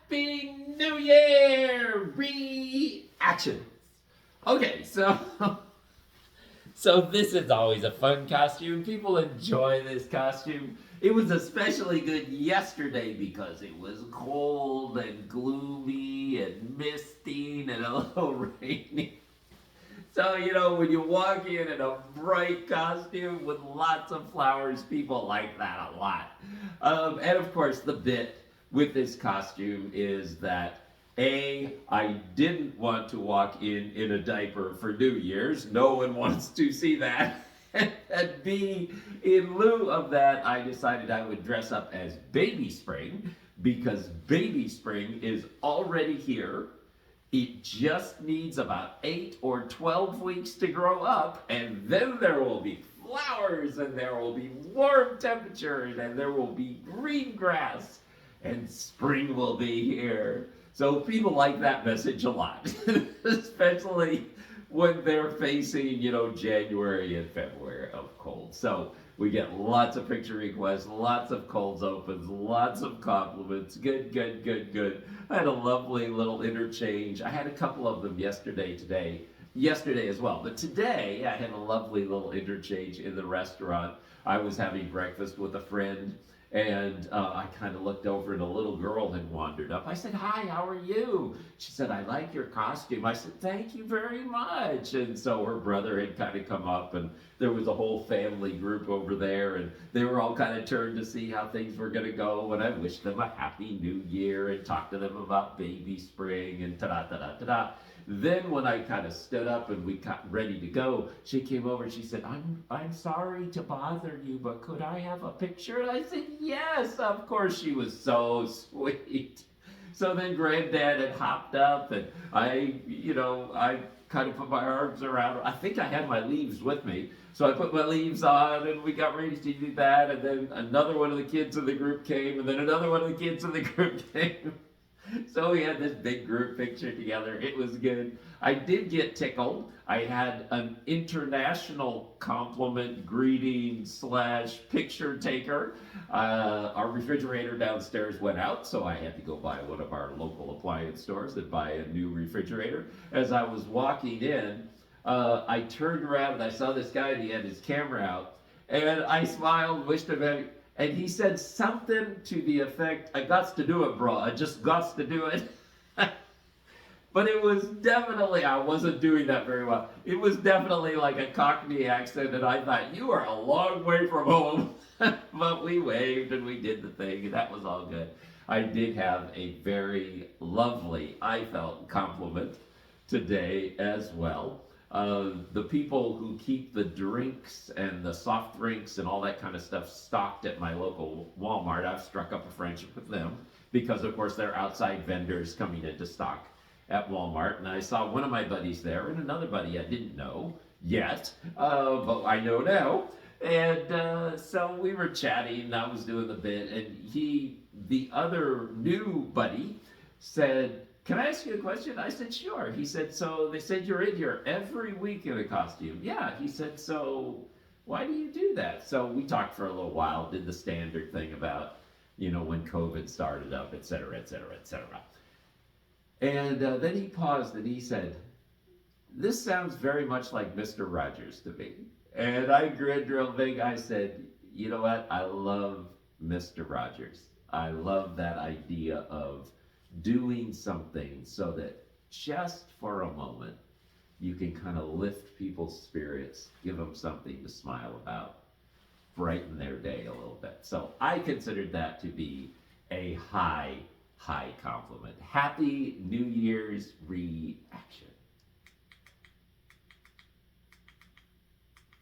Happy New Year reactions. Okay, so this is always a fun costume. People enjoy this costume. It was especially good yesterday because it was cold and gloomy and misty and a little rainy. So, when you walk in a bright costume with lots of flowers, people like that a lot. And of course, the bit with this costume is that I didn't want to walk in a diaper for New Year's. No one wants to see that. And B, in lieu of that, I decided I would dress up as Baby Spring because Baby Spring is already here. It just needs about 8 or 12 weeks to grow up, and then there will be flowers, and there will be warm temperatures, and there will be green grass, and spring will be here. So people like that message a lot, especially when they're facing, January and February of cold. So we get lots of picture requests, lots of colds opens, lots of compliments. Good, good, good, good. I had a lovely little interchange. I had a couple of them yesterday as well. But today I had a lovely little interchange in the restaurant. I was having breakfast with a friend, and I kind of looked over and a little girl had wandered up. I said, "Hi, how are you?" She said, "I like your costume." I said, "Thank you very much." And so her brother had kind of come up, and there was a whole family group over there, and they were all kind of turned to see how things were going to go. And I wished them a happy new year and talked to them about Baby Spring and ta-da. Then when I kind of stood up and we got ready to go, she came over and she said, I'm sorry to bother you, but could I have a picture?" And I said, "Yes, of course." She was so sweet. So then Granddad had hopped up, and I kind of put my arms around her. I think I had my leaves with me. So I put my leaves on, and we got ready to do that. And then another one of the kids in the group came, and then another one of the kids in the group came. So we had this big group picture together. It was good. I did get tickled. I had an international compliment greeting / picture taker. Our refrigerator downstairs went out, so I had to go by one of our local appliance stores and buy a new refrigerator. As I was walking in, I turned around and I saw this guy, and he had his camera out. And I smiled, wished him happy. And he said something to the effect, "I gots to do it, bro. I just gots to do it." But it was definitely, I wasn't doing that very well. It was definitely like a Cockney accent, and I thought, you are a long way from home. But we waved and we did the thing, and that was all good. I did have a very lovely, I felt, compliment today as well. The people who keep the drinks and the soft drinks and all that kind of stuff stocked at my local Walmart, I've struck up a friendship with them because, of course, they're outside vendors coming into stock at Walmart. And I saw one of my buddies there and another buddy I didn't know yet, but I know now. And so we were chatting, and I was doing the bit, and the other new buddy, said, "Can I ask you a question?" I said, "Sure." He said, "So they said you're in here every week in a costume." "Yeah." He said, "So why do you do that?" So we talked for a little while, did the standard thing about, when COVID started up, et cetera, et cetera, et cetera. And then he paused and he said, "This sounds very much like Mr. Rogers to me." And I grinned real big. I said, "You know what? I love Mr. Rogers. I love that idea of doing something so that just for a moment you can kind of lift people's spirits, give them something to smile about, brighten their day a little bit." So I considered that to be a high compliment. Happy New Year's reaction.